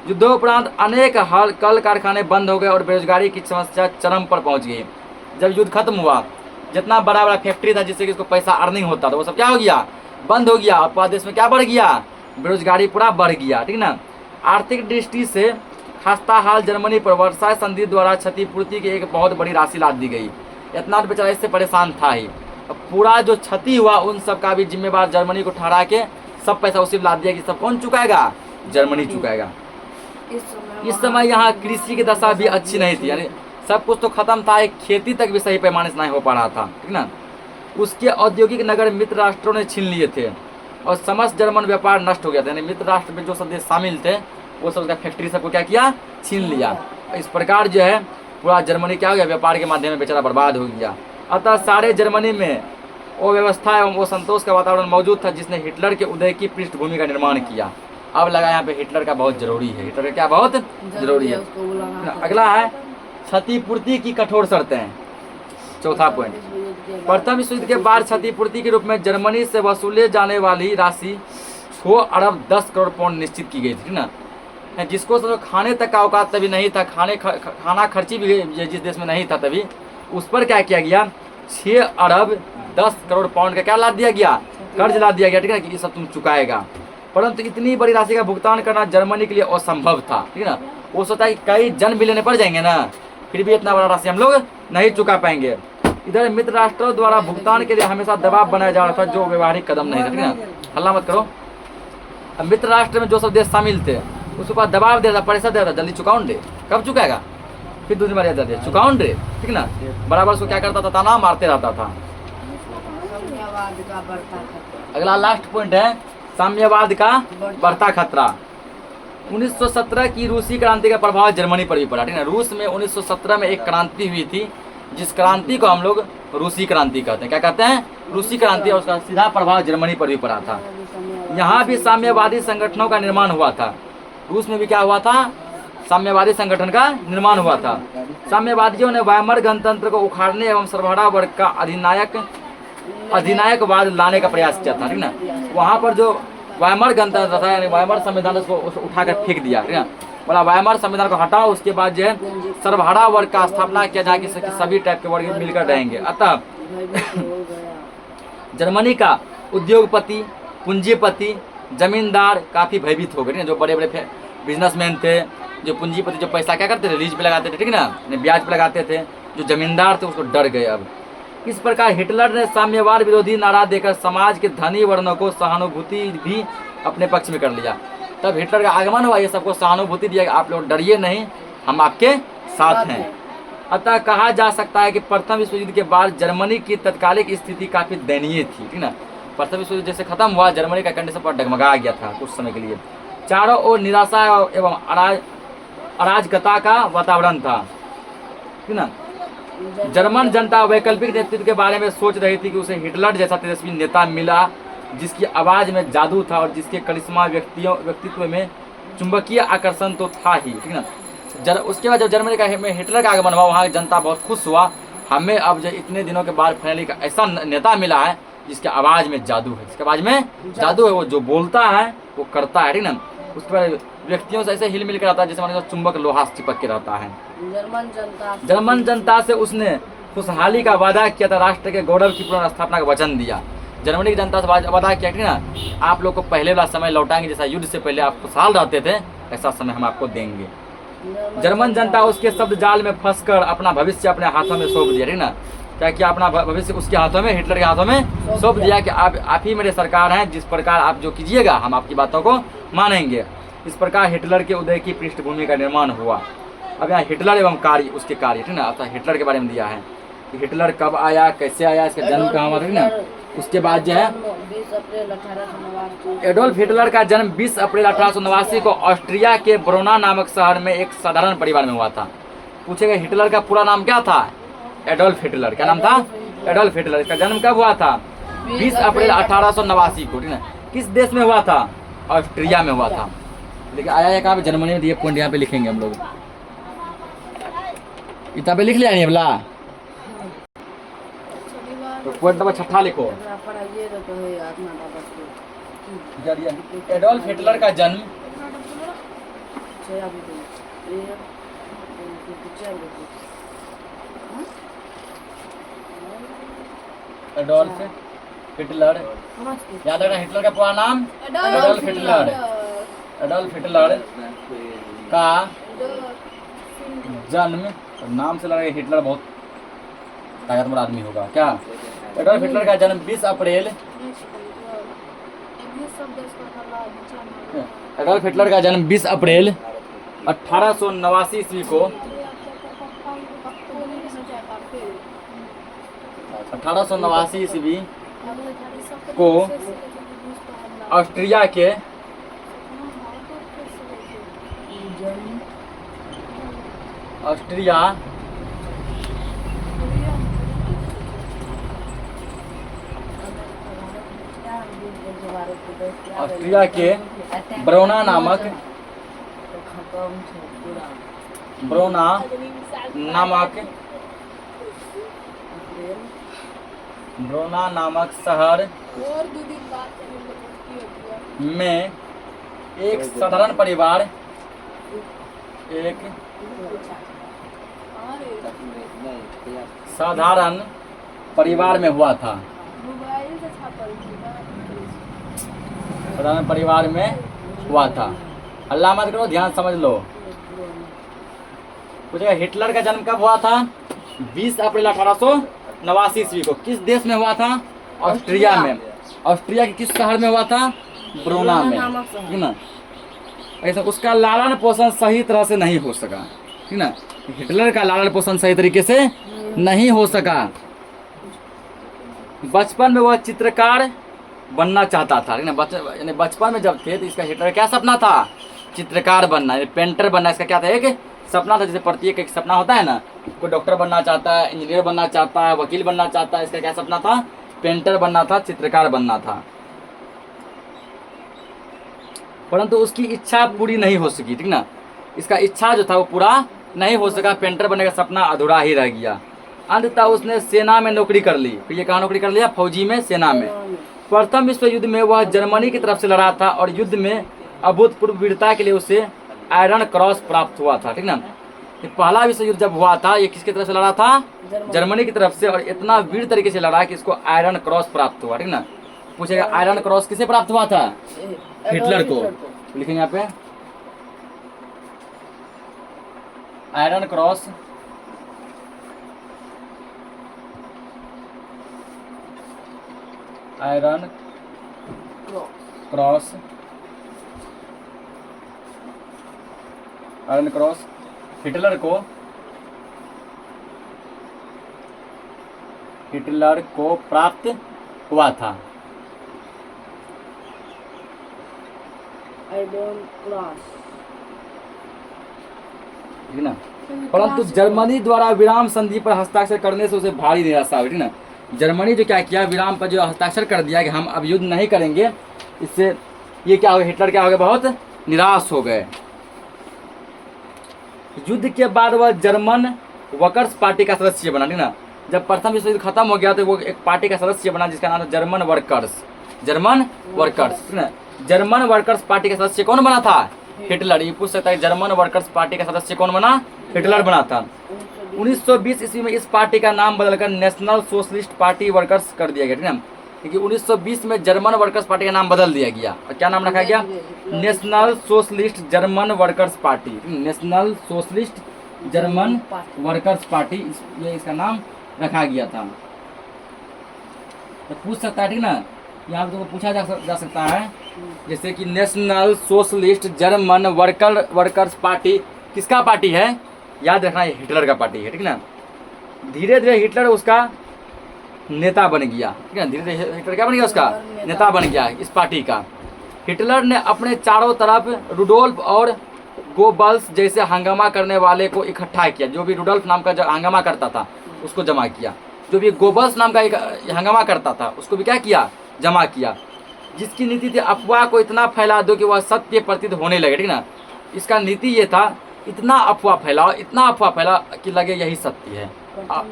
A: युद्धोपरांत अनेक कल कारखाने बंद हो गए और बेरोजगारी की समस्या चरम पर पहुंच गई। जब युद्ध खत्म हुआ, जितना बड़ा बड़ा फैक्ट्री था जिससे कि इसको पैसा अर्निंग होता था, वो सब क्या हो गया, बंद हो गया। और पूरा देश में क्या बढ़ गया, बेरोजगारी पूरा बढ़ गया, ठीक ना। आर्थिक दृष्टि से खस्ता हाल जर्मनी पर वर्साय संधि द्वारा क्षतिपूर्ति की एक बहुत बड़ी राशि लाद दी गई। इतना तो बेचारा इससे परेशान था ही। अब पूरा जो क्षति हुआ उन सब का भी जिम्मेवार जर्मनी को ठहरा के सब पैसा उसी लाद दिया कि सब कौन चुकाएगा, जर्मनी चुकाएगा। इस समय यहाँ कृषि की दशा भी अच्छी नहीं थी, यानी सब कुछ तो खत्म था, एक खेती तक भी सही पैमाने से नहीं हो पा रहा था, ठीक ना। उसके औद्योगिक नगर मित्र राष्ट्रों ने छीन लिए थे और समस्त जर्मन व्यापार नष्ट हो गया था। यानी मित्र राष्ट्र में जो सब देश शामिल थे वो सब उसका फैक्ट्री सबको क्या किया, छीन लिया। इस प्रकार जो है पूरा जर्मनी क्या हो गया, व्यापार के माध्यम में बेचारा बर्बाद हो गया। अतः सारे जर्मनी में वो व्यवस्था एवं वो संतोष का वातावरण मौजूद था जिसने हिटलर के उदय की पृष्ठभूमि का निर्माण किया। अब लगा यहाँ पे हिटलर का बहुत जरूरी है, हिटलर का क्या बहुत जरूरी है।
B: उसको बुलाना।
A: अगला है क्षतिपूर्ति की कठोर शर्तें, चौथा पॉइंट। प्रथम विश्व युद्ध के बाद क्षतिपूर्ति के रूप में जर्मनी से वसूले जाने वाली राशि 6 अरब 10 करोड़ पाउंड निश्चित की गई थी ना, जिसको तो खाने तक का औकात तभी नहीं था, खाना खर्ची भी जिस देश में नहीं था तभी उस पर क्या किया गया, 6 अरब 10 करोड़ पाउंड का क्या ला दिया गया, कर्ज ला दिया गया, ठीक है, कि ये सब तुम चुकाएगा। परंतु इतनी बड़ी राशि का भुगतान करना जर्मनी के लिए असंभव था, ठीक है ना। वो सोचा कि कई जन भी लेने पड़ जाएंगे ना, फिर भी इतना बड़ा राशि हम लोग नहीं चुका पाएंगे। इधर मित्र राष्ट्रों द्वारा भुगतान के लिए हमेशा दबाव बनाया जा रहा था जो व्यवहारिक कदम नहीं था, ठीक है ना। हल्ला मत करो। अब मित्र राष्ट्र में जो सब देश शामिल थे उसके पास दबाव दे रहा, पैसा दे रहा, जल्दी चुकाउन दे, कब चुकाएगा, फिर दूसरी बार दे चुकाउन दे, ठीक ना। बराबर उसको क्या करता था, ताना मारते रहता था।
B: साम्यवाद का बढ़ता खतरा।
A: अगला लास्ट पॉइंट है साम्यवाद का बढ़ता खतरा। 1917 की रूसी क्रांति का प्रभाव जर्मनी पर भी पड़ा, ठीक है। रूस में 1917 में एक क्रांति हुई थी जिस क्रांति को हम लोग रूसी क्रांति कहते हैं। क्या कहते हैं, रूसी क्रांति, और उसका सीधा प्रभाव जर्मनी पर भी पड़ा था। यहाँ भी साम्यवादी संगठनों का निर्माण हुआ था। रूस में भी क्या हुआ था, साम्यवादी संगठन का निर्माण हुआ था। साम्यवादियों ने वायमर गणतंत्र को उखाड़ने एवं सर्वहारा वर्ग का अधिनायकवाद लाने का प्रयास किया था, ठीक ना। वहाँ पर जो वायमर गणतंत्र था यानी वायमर संविधान उसको उठाकर फेंक दिया, ठीक ना। बोला वायमर संविधान को हटाओ, उसके बाद जो है सर्वहारा वर्ग का स्थापना किया जाए कि सभी टाइप के वर्ग मिलकर रहेंगे। अतः जर्मनी का उद्योगपति, पूंजीपति, जमींदार काफी भयभीत हो गए, जो बड़े बड़े बिजनेसमैन थे, जो पूंजीपति जो पैसा क्या करते थे, लीज पे लगाते थे, ठीक ना, ब्याज पे लगाते थे, जो जमींदार थे उसको डर गए। अब इस प्रकार हिटलर ने साम्यवाद विरोधी नारा देकर समाज के धनी वर्णों को सहानुभूति भी अपने पक्ष में कर लिया। तब हिटलर का आगमन हुआ, ये सबको सहानुभूति दिया कि आप लोग डरिए नहीं, हम आपके साथ हैं। अतः कहा जा सकता है कि प्रथम विश्व युद्ध के बाद जर्मनी की तत्कालिक स्थिति काफी दयनीय थी, ठीक ना। प्रथम विश्व युद्ध जैसे खत्म हुआ, जर्मनी का कंडीशन पर डगमगा गया था कुछ समय के लिए। चारों ओर निराशा एवं अराजकता का वातावरण था, ठीक ना। जर्मन जनता वैकल्पिक नेतृत्व के बारे में सोच रही थी कि उसे हिटलर जैसा तेजस्वी नेता मिला जिसकी आवाज में जादू था और जिसके करिश्मा व्यक्तित्व में चुंबकीय आकर्षण तो था ही, ठीक ना। उसके बाद जब जर्मनी का में हिटलर का आगमन हुआ, वहाँ की जनता बहुत खुश हुआ, हमें अब जो इतने दिनों के बाद फाइनली का ऐसा नेता मिला है जिसके आवाज में जादू है, जिसके आवाज में जादू है, वो जो बोलता है वो करता है, ठीक ना। उसके बाद व्यक्तियों से ऐसे हिल मिल कर रहता है जैसे मान लो चुंबक लोहा से चिपक के रहता है। जर्मन जनता से उसने खुशहाली का वादा किया था, राष्ट्र के गौरव की पुनर्स्थापना का वचन दिया। जर्मनी की जनता से वादा किया, ठीक ना, आप लोग को पहले वाला समय लौटाएंगे, जैसा युद्ध से पहले आप खुशहाल रहते थे ऐसा समय हम आपको देंगे। जर्मन जनता उसके शब्द जाल में फंसकर अपना भविष्य अपने हाथों में सौंप दिया, ठीक ना। क्या किया, अपना भविष्य उसके हाथों में, हिटलर के हाथों में सौंप दिया कि आप ही मेरे सरकार हैं, जिस प्रकार आप जो कीजिएगा हम आपकी बातों को मानेंगे। इस प्रकार हिटलर के उदय की पृष्ठभूमि का निर्माण हुआ। अब यहाँ हिटलर एवं कार्य, उसके कार्य, ठीक ना। अब हिटलर के बारे में दिया है कि हिटलर कब आया, कैसे आया, इसका जन्म कहाँ हुआ, ठीक ना। उसके बाद जो है एडोल्फ हिटलर का जन्म 20 अप्रैल 1889 को ऑस्ट्रिया के ब्रोना नामक शहर में एक साधारण परिवार में हुआ था। पूछेगा हिटलर का पूरा नाम क्या था, एडोल्फ हिटलर। क्या नाम था, एडोल्फ हिटलर। इसका जन्म कब हुआ था, 20 अप्रैल 1889 को, ठीक ना। किस देश में हुआ था, ऑस्ट्रिया में हुआ था। देखिए आया है कहाँ पे, जर्मनी में दिए पॉइंट यहाँ पे लिखेंगे हम लोग, इतना पे लिख लिया नहीं बोला, तो पॉइंट नंबर 6 लिखो। एडोल्फ हिटलर का जन्म एडोल्फ हिटलर, याद रखना हिटलर का पूरा नाम एडोल्फ हिटलर। एडोल्फ हिटलर का जन्म, नाम से लगा हिटलर बहुत ताकतवर आदमी होगा क्या। एडोल्फ हिटलर का जन्म 20 अप्रैल, एडोल्फ हिटलर का जन्म 20 अप्रैल 1889 ईस्वी को 1889 ईस्वी को ऑस्ट्रिया के ऑस्ट्रिया ऑस्ट्रिया के ब्रोना नामक शहर में एक साधारण परिवार में हुआ था। साधारण परिवार में हुआ था। अल्लाह मत करो, ध्यान समझ लो। पूछेगा हिटलर का जन्म कब हुआ था? 20 अप्रैल 1889 ईस्वी को। किस देश में हुआ था? ऑस्ट्रिया में। ऑस्ट्रिया के किस शहर में हुआ था? ब्रोना में, ठीक ना। ऐसा उसका लालन पोषण सही तरह से नहीं हो सका, ठीक ना। हिटलर का लालन पोषण सही तरीके से नहीं हो सका। बचपन में वह चित्रकार बनना चाहता था, ठीक ना। बचपन में जब थे तो इसका हिटलर क्या सपना था? चित्रकार बनना, पेंटर बनना। इसका क्या था? एक सपना था। जैसे प्रत्येक एक सपना होता है ना, कोई डॉक्टर बनना चाहता है, इंजीनियर बनना चाहता है, वकील बनना चाहता है। इसका क्या सपना था? पेंटर बनना था, चित्रकार बनना था। परंतु उसकी इच्छा पूरी नहीं हो सकी, ठीक ना। इसका इच्छा जो था वो पूरा नहीं हो सका। पेंटर बनने का सपना अधूरा ही रह गया। अंततः उसने सेना में नौकरी कर ली। फिर ये कहाँ नौकरी कर लिया? फौजी में, सेना में। प्रथम विश्व युद्ध में वह जर्मनी की तरफ से लड़ा था और युद्ध में अभूतपूर्व वीरता के लिए उसे आयरन क्रॉस प्राप्त हुआ था, ठीक ना। ये पहला विश्व युद्ध जब हुआ था, ये किसकी तरफ से लड़ा था? जर्मनी की तरफ से। और इतना वीर तरीके से लड़ा कि इसको आयरन क्रॉस प्राप्त हुआ, ठीक ना। पूछेगा आयरन क्रॉस किसे प्राप्त हुआ था? हिटलर को। लिखेंगे यहाँ पे iron cross iron cross iron cross Hitler को प्राप्त हुआ था। ठीक ना। परंतु जर्मनी द्वारा विराम संधि पर हस्ताक्षर करने से उसे भारी निराशा हुई, ठीक ना। जर्मनी जो क्या किया, विराम पर जो हस्ताक्षर कर दिया कि हम अब युद्ध नहीं करेंगे, इससे ये क्या हो गया? हिटलर क्या हो गया? बहुत निराश हो गए। युद्ध के बाद वह जर्मन वर्कर्स पार्टी का सदस्य बना, ठीक ना। जब प्रथम विश्व युद्ध खत्म हो गया तो वो एक पार्टी का सदस्य बना जिसका नाम था जर्मन वर्कर्स, ठीक ना। जर्मन वर्कर्स पार्टी का सदस्य कौन बना था? हिटलर। ये पूछ सकता है जर्मन वर्कर्स पार्टी का सदस्य कौन बना? हिटलर बना था। 1920 ईस्वी में इस पार्टी का नाम बदलकर नेशनल सोशलिस्ट पार्टी वर्कर्स कर दिया गया, ठीक ना। क्योंकि 1920 में जर्मन वर्कर्स पार्टी का नाम बदल दिया गया और क्या नाम रखा गया? National socialist German workers party. National socialist German workers party, ये इसका नाम रखा गया था। तो पूछ सकता है, ठीक ना। यहाँ पे तो पूछा जा सकता है जैसे कि national socialist German workers party किसका पार्टी है? याद रखना है हिटलर का पार्टी है, ठीक ना। धीरे धीरे हिटलर उसका नेता बन गया, ठीक है। धीरे धीरे हिटलर क्या बन गया? उसका नेता बन गया इस पार्टी का। हिटलर ने अपने चारों तरफ रुडोल्फ और गोबल्स जैसे हंगामा करने वाले को इकट्ठा किया। जो भी रुडोल्फ नाम का हंगामा करता था उसको जमा किया। जो भी गोबल्स नाम का हंगामा करता था उसको भी क्या किया? जमा किया। जिसकी नीति थी अफवाह को इतना फैला दो कि वह सत्य प्रतीत होने लगे, ठीक ना। इसका नीति ये था इतना अफवाह फैला कि लगे यही सत्य है।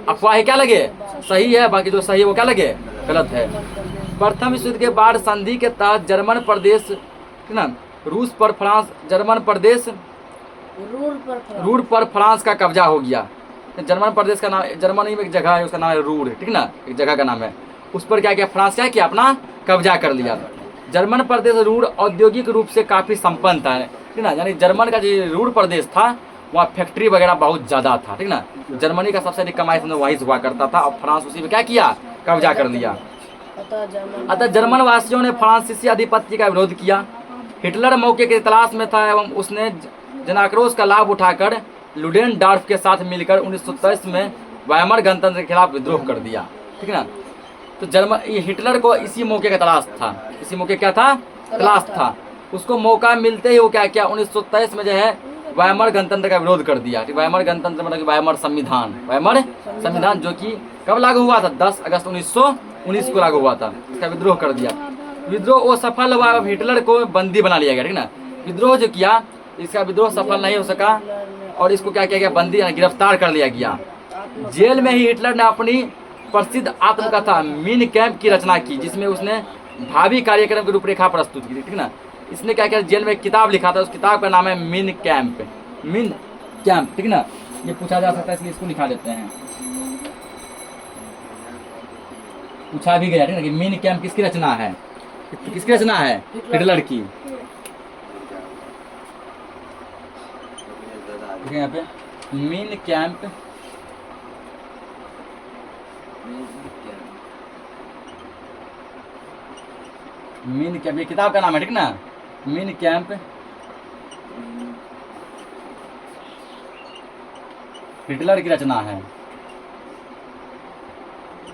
A: अफवाह है क्या लगे? सही है, बाकी जो सही है वो क्या लगे? गलत है। प्रथम विश्व युद्ध के बाद संधि के तहत जर्मन प्रदेश, ठीक ना, रूस पर फ्रांस, जर्मन प्रदेश रूर पर फ्रांस का कब्जा हो गया। जर्मन प्रदेश का नाम, जर्मनी में एक जगह है उसका नाम है रूर, ठीक ना, एक जगह का नाम है। उस पर क्या किया? फ्रांस क्या किया? अपना कब्जा कर लिया। जर्मन प्रदेश रूर औद्योगिक रूप से काफ़ी संपन्न था, ठीक ना। यानी जर्मन का जो रूर प्रदेश था वहाँ फैक्ट्री वगैरह बहुत ज़्यादा था, ठीक ना। जर्मनी का सबसे अधिक कमाई वहीं से हुआ करता था और फ्रांस उसी में क्या किया? कब्जा कर लिया। अतः जर्मन वासियों ने फ्रांसीसी आधिपत्य का विरोध किया। हिटलर मौके की तलाश में था एवं उसने जनाक्रोश का लाभ उठाकर लुडेनडॉर्फ के साथ मिलकर 1923 में वायमर गणतंत्र के खिलाफ विद्रोह कर दिया। ठीक है ना। तो ये हिटलर को इसी मौके का तलाश था, इसी मौके क्या था, तलाश था। उसको मौका मिलते ही वो क्या किया, 1923 में जो है वायमर गणतंत्र का विरोध कर दिया। वायमर गणतंत्र मतलब वायमर संविधान, वायमर संविधान जो कि कब लागू हुआ था, 10 अगस्त 1919 को लागू हुआ था। इसका विद्रोह कर दिया। विद्रोह वो सफल हुआ, अब हिटलर को बंदी बना लिया गया, ठीक ना। विद्रोह जो किया, इसका विद्रोह सफल नहीं हो सका और इसको क्या किया गया, बंदी गिरफ्तार कर लिया गया। जेल में ही हिटलर ने अपनी प्रसिद्ध आत्मकथा मीन कैंप की रचना की, जिसमें उसने भावी कार्यक्रम की रूपरेखा प्रस्तुत की, ठीक ना। इसने क्या किया, जेल में एक किताब लिखा था, उस किताब का नाम है मीन कैंप, मीन कैंप, ठीक ना। ये पूछा जा सकता है इसलिए इसको लिखा देते हैं, पूछा भी गया, ठीक ना, कि मीन कैंप किसकी रचना है, किसकी रचना है, हिटलर की। यहाँ पे मीन कैंप, मीन कैंप ये किताब का नाम है, ठीक ना। मीन कैंप हिटलर की रचना है।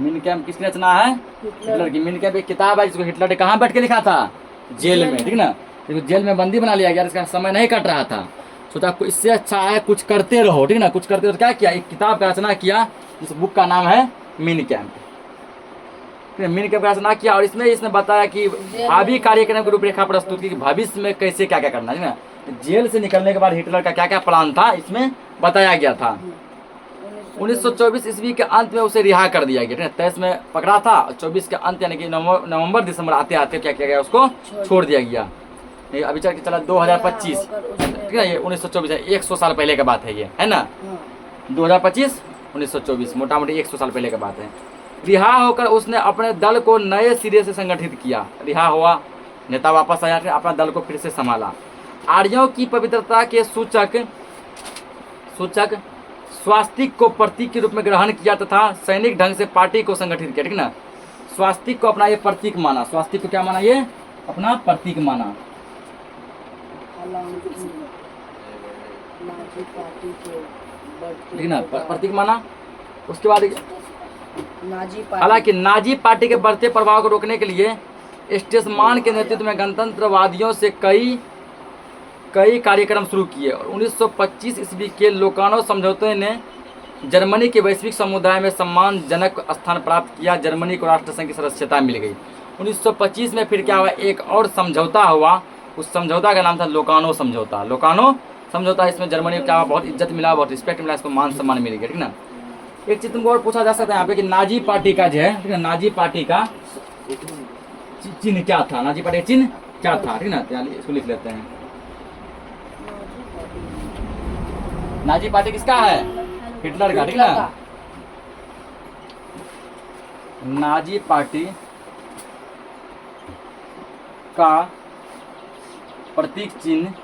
A: मीन कैंप किसकी रचना है, हिटलर की। मीन कैंप एक किताब है जिसको हिटलर ने कहाँ बैठ के लिखा था, जेल में, ठीक ना। देखो जेल में बंदी बना लिया गया, इसका समय नहीं कट रहा था, सोचा इससे अच्छा है कुछ करते रहो, ठीक ना। कुछ करते रहो, क्या किया, एक किताब का रचना किया, इस बुक का नाम है मीन कैंप। मीन कैंप का रचना किया और इसने बताया कि भावी कार्यक्रम की रूपरेखा प्रस्तुत की, भविष्य में कैसे क्या क्या करना है ना। जेल से निकलने के बाद हिटलर का क्या क्या प्लान था इसमें बताया गया था। 1924 ईस्वी के अंत में उसे रिहा कर दिया गया, 23 में पकड़ा था, 24 के अंत यानी कि नवंबर दिसंबर आते आते क्या किया गया, उसको छोड़ दिया गया। अभी चल के चला 2025, ठीक है, ये 1924 है, 100 साल पहले की बात है ये, है ना। 2025 1924 मोटा मोटी 100 साल पहले की बात है। रिहा होकर उसने अपने दल को नए सिरे से संगठित किया, रिहा हुआ, नेता वापस आया, अपना दल को फिर से संभाला। आर्यों की पवित्रता के सूचक स्वास्तिक को प्रतीक के रूप में ग्रहण किया तथा सैनिक ढंग से पार्टी को संगठित किया, ठीक ना। स्वास्तिक को अपना ये प्रतीक माना, स्वास्तिक को क्या माना, ये अपना प्रतीक माना, ठीक ना, प्रतीक माना। उसके बाद हालांकि नाजी पार्टी के बढ़ते प्रभाव को रोकने के लिए स्टेसमान के नेतृत्व में गणतंत्रवादियों से कई कार्यक्रम शुरू किए और 1925 ईस्वी के लोकानो समझौते ने जर्मनी के वैश्विक समुदाय में सम्मानजनक स्थान प्राप्त किया। जर्मनी को राष्ट्र संघ की सदस्यता मिल गई। 1925 में फिर क्या हुआ, एक और समझौता हुआ, उस समझौता का नाम था लोकानो समझौता। लोकानो समझौता, इसमें जर्मनी को क्या हुआ, बहुत इज्जत मिला, बहुत रिस्पेक्ट मिला, इसको मान सम्मान मिल गया, ठीक ना। एक चीज तुमको और पूछा जा सकता है यहाँ पे कि नाजी पार्टी का जो है, ठीक है, नाजी पार्टी का चिन्ह क्या था, नाजी पार्टी का चिन्ह क्या था, ठीक ना, इसको लिख लेते हैं। नाजी पार्टी किसका है, हिटलर का, ठीक ना। नाजी पार्टी का प्रतीक चिन्ह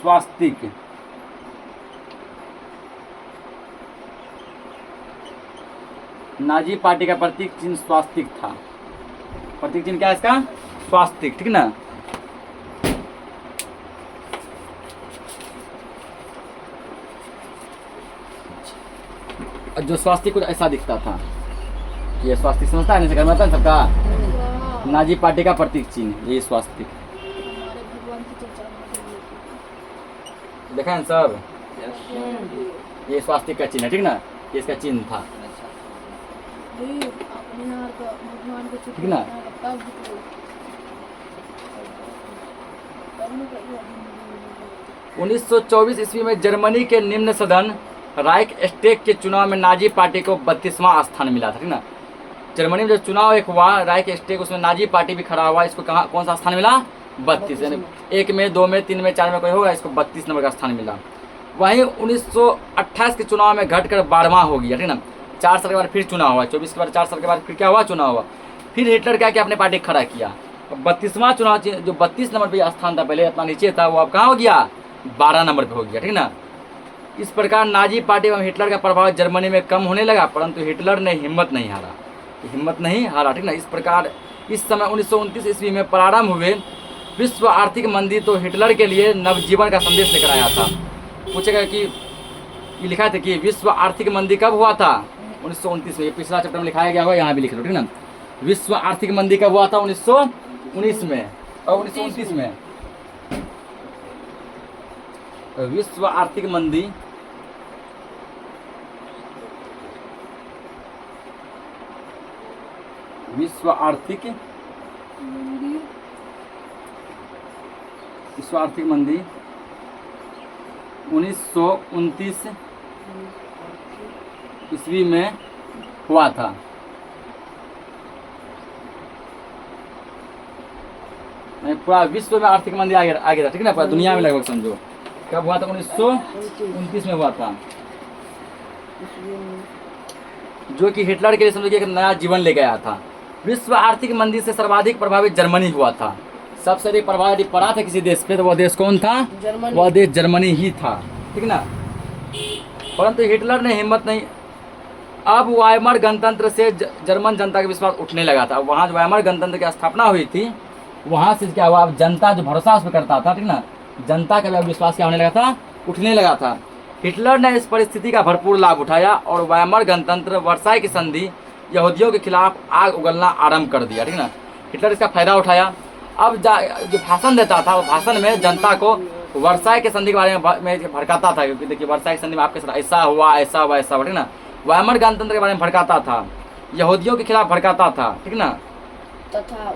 A: स्वास्तिक। नाजी पार्टी का प्रतीक चिन्ह स्वास्तिक था। प्रतीक चिन्ह क्या है इसका, स्वास्तिक, ठीक ना। जो स्वास्तिक कुछ ऐसा दिखता था, ये स्वास्तिक समझता है, नहीं करता है सबका। नाजी पार्टी का प्रतीक चिन्ह ये स्वास्तिक, देखा है सब, ये स्वास्तिक का चिन्ह है, ठीक ना, ये इसका चिन्ह था, ठीक ना। 1924 ईस्वी में जर्मनी के निम्न सदन राइक स्टेक के चुनाव में नाजी पार्टी को 32वां स्थान मिला था, ठीक ना। जर्मनी में जब चुनाव एक हुआ राइक स्टेक, उसमें नाजी पार्टी भी खड़ा हुआ, इसको कहाँ कौन सा स्थान मिला, 32, यानी 1 में 2 में 3 में 4 में कोई होगा, इसको 32 नंबर का स्थान मिला। वहीं 1928 के चुनाव में घटकर 12वां हो गया, ठीक ना। 4 साल के बाद फिर चुनाव हुआ, 24 के बाद 4 साल के बाद फिर क्या हुआ, चुनाव हुआ। फिर हिटलर क्या अपने पार्टी खड़ा किया। 32वां चुनाव, जो 32 नंबर पे स्थान था पहले इतना नीचे था, वो अब कहाँ हो गया, 12 नंबर पे हो गया, ठीक ना। इस प्रकार नाजी पार्टी एवं हिटलर का प्रभाव जर्मनी में कम होने लगा, परंतु हिटलर ने हिम्मत नहीं हारा, ठीक ना। इस प्रकार इस समय 1929 ईस्वी में प्रारंभ हुए विश्व आर्थिक मंदी तो हिटलर के लिए नवजीवन का संदेश लेकर आया था। पूछेगा कि ये लिखा था कि विश्व आर्थिक मंदी कब हुआ था? 1929 में। ये पिछला चैप्टर में लिखाया गया होगा, यहाँ भी लिख लो, ठीक ना। विश्व आर्थिक मंदी कब हुआ था? 1919 में और 1929 में। विश्व आर्थिक मंदी विश्व आर्थिक मंदी 1929 ईस्वी में हुआ था। पूरा विश्व में आर्थिक मंदी आ गया था, ठीक ना, पूरा दुनिया में लगभग समझो। कब हुआ था? 1929 में हुआ था, जो कि हिटलर के लिए समझो कि एक नया जीवन ले गया था। विश्व आर्थिक मंदी से सर्वाधिक प्रभावित जर्मनी हुआ था। सबसे अधिक प्रभाव पड़ा था किसी देश पे तो वह देश कौन था? वह देश जर्मनी ही था, ठीक ना। परंतु हिटलर ने हिम्मत नहीं, अब वाइमर गणतंत्र से जर्मन जनता का विश्वास उठने लगा था। वहाँ जो वाइमर गणतंत्र की स्थापना हुई थी, वहाँ से क्या हुआ? अब जनता जो भरोसा उस पर करता था, ठीक ना, जनता का विश्वास क्या होने लगा था? उठने लगा था। हिटलर ने इस परिस्थिति का भरपूर लाभ उठाया और वाइमर गणतंत्र वर्साई की संधि यहूदियों के खिलाफ आग उगलना आरंभ कर दिया, ठीक ना। हिटलर इसका फायदा उठाया। अब जो भाषण देता था, वो भाषण में जनता को वर्साई के संधि के बारे में भड़काता था, क्योंकि देखिए वर्साई की संधि में आपके साथ ऐसा हुआ, ऐसा हुआ, ऐसा हुआ, ठीक ना। वाइमर गणतंत्र के बारे में भड़काता था, यहूदियों के खिलाफ भड़काता था, ठीक ना,
B: तथा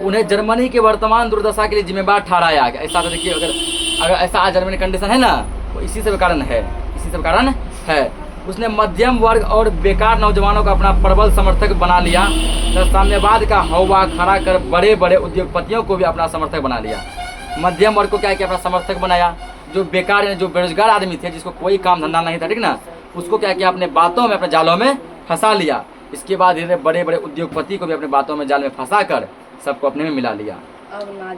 A: उन्हें जर्मनी के वर्तमान दुर्दशा के लिए जिम्मेदार ठहराया। ऐसा तो देखिए, अगर ऐसा आज जर्मनी कंडीशन है ना, वो इसी से कारण है। उसने मध्यम वर्ग और बेकार नौजवानों को अपना प्रबल समर्थक बना लिया तथा साम्यवाद का हवा खड़ा कर बड़े बड़े उद्योगपतियों को भी अपना समर्थक बना लिया। मध्यम वर्ग को क्या किया? अपना समर्थक बनाया। जो बेकार, जो बेरोजगार आदमी थे, जिसको कोई काम धंधा नहीं था, ठीक ना, उसको क्या किया? अपने बातों में, अपने जालों में फंसा लिया। इसके बाद धीरे बड़े बड़े उद्योगपति को भी अपने बातों में जाल में फंसा कर सबको अपने में मिला लिया।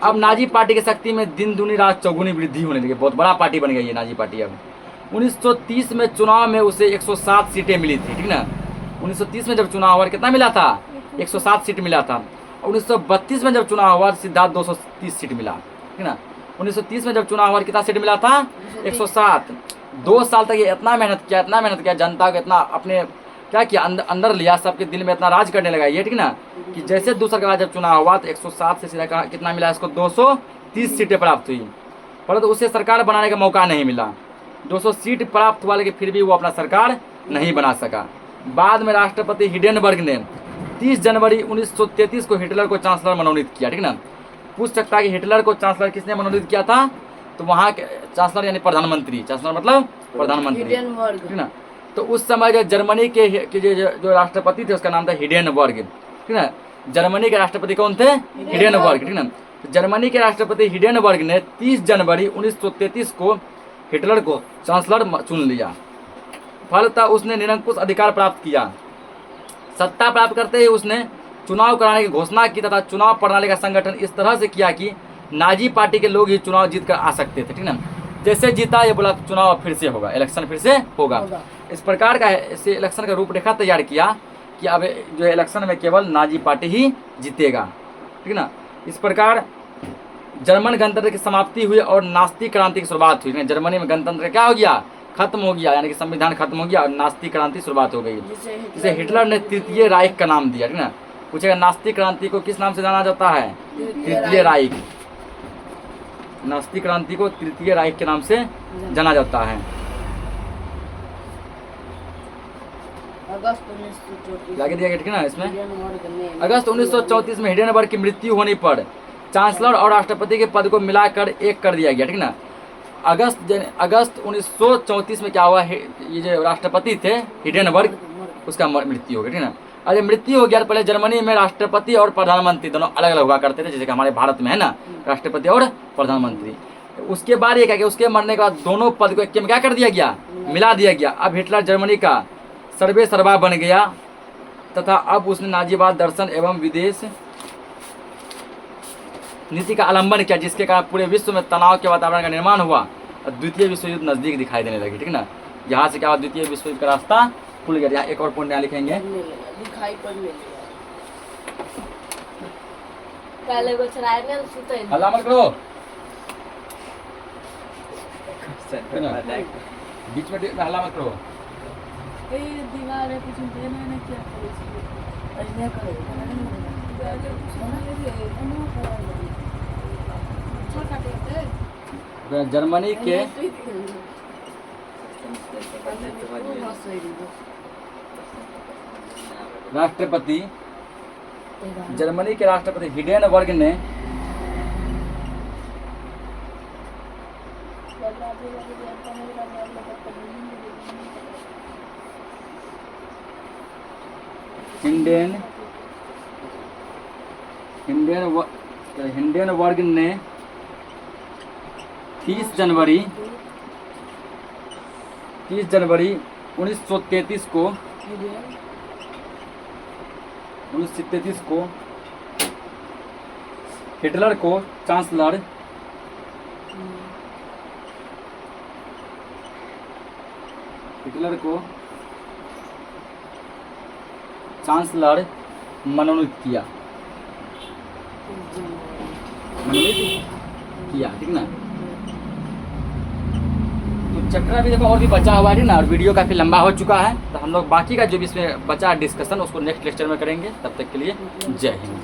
A: अब नाजी पार्टी की शक्ति में दिन दूनी रात चौगुनी वृद्धि होने लगी। बहुत बड़ा पार्टी बन गई है नाजी पार्टी। अब 1930 में चुनाव में उसे 107 सीटें मिली थी, ठीक ना। 1930 में जब चुनाव हुआ कितना मिला था? 107 सीट मिला था। 1932 में जब चुनाव हुआ सीधा 230 सीट मिला, ठीक ना। 1930 में जब चुनाव हुआ कितना सीट मिला था? 107। 2 साल तक ये इतना मेहनत किया, जनता को इतना अपने क्या किया? अंदर लिया, सबके दिल में इतना राज करने लगा ये, ठीक ना, कि जैसे दूसरा के बाद जब चुनाव हुआ तो 107 से सीधा कितना मिला इसको? 230 सीटें प्राप्त हुई। परंतु उसे सरकार बनाने का मौका नहीं मिला। 200 सीट प्राप्त हुआ, लेकिन फिर भी वो अपना सरकार नहीं बना सका। बाद में राष्ट्रपति हिडेनबर्ग ने 30 जनवरी 1933 को हिटलर को चांसलर मनोनीत किया, ठीक ना। पूछ सकता है कि हिटलर को चांसलर किसने मनोनीत किया था? तो वहाँ के चांसलर यानी प्रधानमंत्री, चांसलर मतलब प्रधानमंत्री, ठीक ना। तो उस समय जो जर्मनी के जो राष्ट्रपति थे उसका नाम था हिडेनबर्ग, ठीक ना। जर्मनी के राष्ट्रपति कौन थे? हिडेनबर्ग, ठीक ना। तो जर्मनी के राष्ट्रपति हिडेनबर्ग ने 30 जनवरी 1933 को हिटलर को चांसलर चुन लिया। फलतः उसने निरंकुश अधिकार प्राप्त किया। सत्ता प्राप्त करते ही उसने चुनाव कराने की घोषणा की तथा चुनाव प्रणाली का संगठन इस तरह से किया कि नाजी पार्टी के लोग ही चुनाव जीत कर आ सकते थे, ठीक ना। जैसे जीता ये बोला चुनाव फिर से होगा, इलेक्शन फिर से होगा। इस प्रकार का इसे इलेक्शन का रूपरेखा तैयार किया कि अब जो इलेक्शन में केवल नाजी पार्टी ही जीतेगा, ठीक ना। इस प्रकार जर्मन गणतंत्र की समाप्ति हुई और नास्तिक क्रांति की शुरुआत हुई। जर्मनी में गणतंत्र क्या हो गया? खत्म हो गया, यानी कि संविधान खत्म हो गया और नास्तिक क्रांति शुरुआत हो गई, जिसे हिटलर ने तृतीय राइख का नाम दिया, ठीक ना। पूछेगा नास्तिक क्रांति को किस नाम से जाना जाता है? तृतीय राइख। नास्तिक क्रांति को तृतीय राइख के नाम से जाना जाता है। आगे दिया गया, ठीक ना। इसमें अगस्त 1934 में हिडेनबर्ग की मृत्यु होने पर चांसलर और राष्ट्रपति के पद को मिलाकर एक कर दिया गया, ठीक ना। अगस्त 1934 में क्या हुआ? ये जो राष्ट्रपति थे हिडेनबर्ग, उसका मृत्यु हो गया, ठीक ना। अरे मृत्यु हो गया, पहले जर्मनी में राष्ट्रपति और प्रधानमंत्री दोनों अलग अलग हुआ करते थे, जैसे कि हमारे भारत में है ना, राष्ट्रपति और प्रधानमंत्री। उसके बाद ये क्या किया? उसके मरने के बाद दोनों पद को एक में क्या कर दिया गया? मिला दिया गया। अब हिटलर जर्मनी का सर्वे सर्वा बन गया तथा अब उसने नाजीवाद दर्शन एवं विदेश नीति का आलम्बन किया, जिसके कारण पूरे विश्व में तनाव के वातावरण का निर्माण हुआ और द्वितीय विश्व युद्ध नजदीक दिखाई देने लगी, ठीक ना। यहाँ से क्या हुआ? द्वितीय विश्व युद्ध का रास्ता खुल गया। यहाँ एक और पॉइंट यहाँ लिखेंगे,
B: दिखाई पड़ने
A: हल्ला मत करो। बीच में हल्ला मत करो।
B: ए दीवार है कुछ देना है क्या करे इसको ऐसे करे छोटा करते
A: जर्मनी के राष्ट्रपति जर्मनी के राष्ट्रपति हिडेनबर्ग ने हिंडेनबर्ग ने 30 जनवरी 1933 को हिटलर को चांसलर मनोनीत किया ठीक ना। तो चैप्टर अभी देखो और भी बचा हुआ है ना, और वीडियो काफ़ी लंबा हो चुका है, तो हम लोग बाकी का जो भी इसमें बचा डिस्कशन उसको नेक्स्ट लेक्चर में करेंगे। तब तक के लिए जय हिंद।